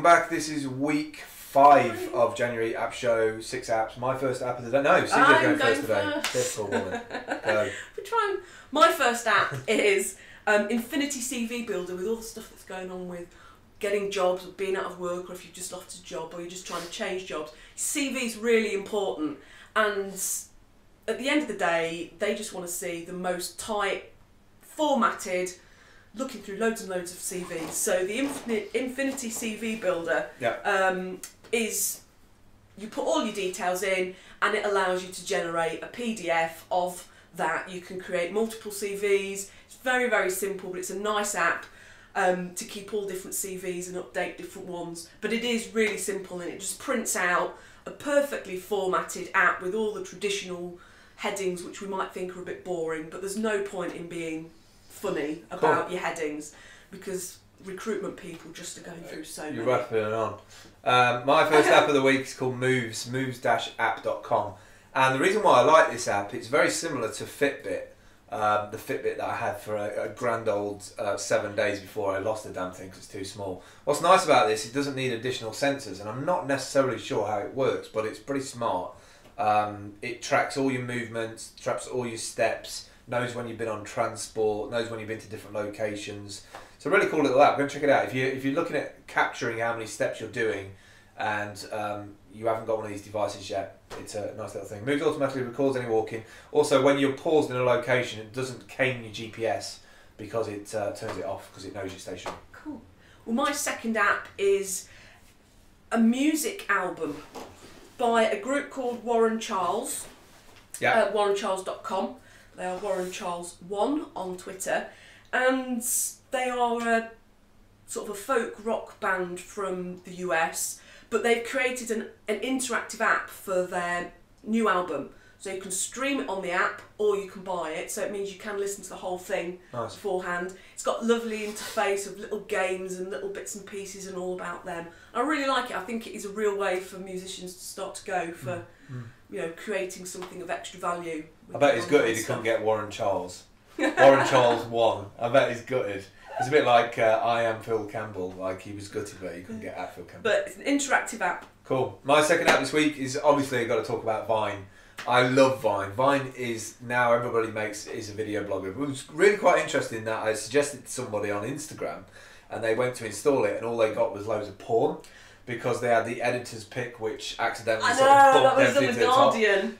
welcome back. This is week 5 of January app show, 6 apps. My first app of the day. No, CJ's going first today. Typical woman. Go. We're trying. My first app is Infinity CV Builder, with all the stuff that's going on with getting jobs, or being out of work, or if you've just lost a job, or you're just trying to change jobs. CV is really important, and at the end of the day, they just want to see the most tight, formatted, looking through loads and loads of CVs. So the Infinity CV Builder is, you put all your details in and it allows you to generate a PDF of that. You can create multiple CVs. It's very, very simple, but it's a nice app to keep all different CVs and update different ones. But it is really simple, and it just prints out a perfectly formatted app with all the traditional headings, which we might think are a bit boring, but there's no point in being funny about your headings, because recruitment people just are going through so many. You're rattling on. My first app of the week is called moves-app.com, and the reason why I like this app, it's very similar to Fitbit, the Fitbit that I had for a grand old 7 days before I lost the damn thing because it's too small. What's nice about this, it doesn't need additional sensors, and I'm not necessarily sure how it works, but it's pretty smart. It tracks all your movements, tracks all your steps, knows when you've been on transport, knows when you've been to different locations. It's a really cool little app. Go and check it out. If you're looking at capturing how many steps you're doing, and you haven't got one of these devices yet, it's a nice little thing. Moves automatically records any walking. Also, when you're paused in a location, it doesn't cane your GPS because it turns it off because it knows you're stationary. Cool. Well, my second app is a music album by a group called Warrencharles. Yeah. Warrencharles.com. They are Warrencharles1 on Twitter, and they are a sort of a folk rock band from the US, but they've created an interactive app for their new album. So you can stream it on the app, or you can buy it, so it means you can listen to the whole thing beforehand. It's got a lovely interface of little games and little bits and pieces and all about them. I really like it. I think it is a real way for musicians to start to go for you know, creating something of extra value. I bet he's gutted he couldn't get Warrencharles. Warrencharles 1. I bet he's gutted. It's a bit like I Am Phil Campbell, like he was gutted but he couldn't get at Phil Campbell. But it's an interactive app. Cool. My second app this week is, obviously I've got to talk about Vine. I love Vine. Vine is now, everybody is a video blogger. It was really quite interesting that I suggested to somebody on Instagram and they went to install it and all they got was loads of porn, because they had the editor's pick which accidentally sort of bumped everything to the top.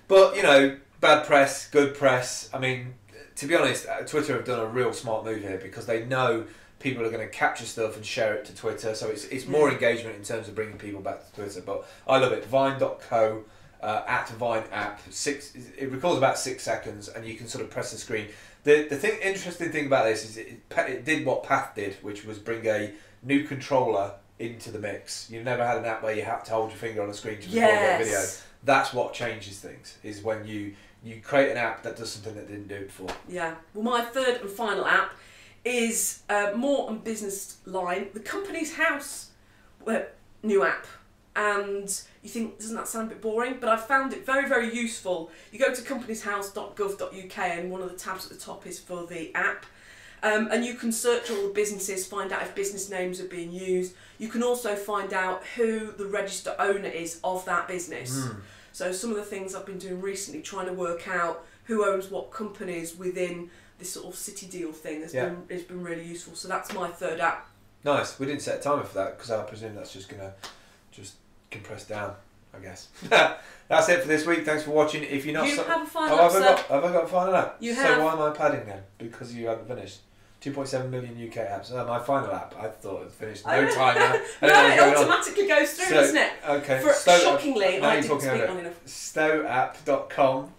But, you know, bad press, good press. I mean, to be honest, Twitter have done a real smart move here, because they know people are going to capture stuff and share it to Twitter, so it's more engagement in terms of bringing people back to Twitter. But I love it. Vine.co. At Vine app, it records about 6 seconds, and you can sort of press the screen. The interesting thing about this is it did what Path did, which was bring a new controller into the mix. You've never had an app where you have to hold your finger on a screen to record a video. That's what changes things, is when you create an app that does something that didn't do it before. Yeah. Well, my third and final app is more on business line, the Company's House new app. And you think, doesn't that sound a bit boring? But I found it very, very useful. You go to companieshouse.gov.uk, and one of the tabs at the top is for the app. And you can search all the businesses, find out if business names are being used. You can also find out who the registered owner is of that business. So some of the things I've been doing recently, trying to work out who owns what companies within this sort of city deal thing, has been really useful. So that's my third app. Nice. We didn't set a timer for that, because I presume that's just going to compress down, I guess. That's it for this week. Thanks for watching. If you're not, you have a final app. Have I got a final app? You have. So why am I padding then? Because you haven't finished. 2.7 million UK apps. My final app. I thought it finished. No time now. No, it automatically goes through, doesn't it? Okay. Shockingly, I didn't speak long enough. stowapp.com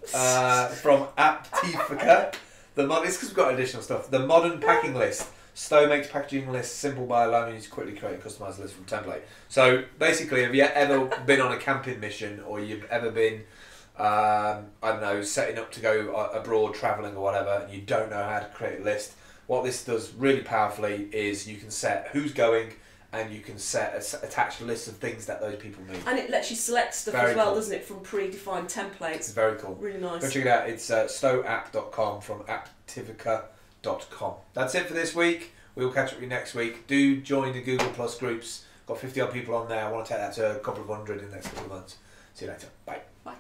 from Apptifica. It's because we've got additional stuff. The modern packing list. Stow makes packaging lists simple by allowing you to quickly create a customised list from template. So basically, have you ever been on a camping mission, or you've ever been, I don't know, setting up to go abroad, travelling or whatever, and you don't know how to create a list? What this does really powerfully is you can set who's going, and you can set attach a list of things that those people need. And it lets you select stuff as well, doesn't it, from predefined templates. It's very cool. Really nice. Go check it out. It's stowapp.com from Apptifica.com. That's it for this week. We'll catch up with you next week. Do join the Google Plus groups. Got 50 odd people on there. I want to take that to a couple of hundred in the next couple of months. See you later. Bye. Bye.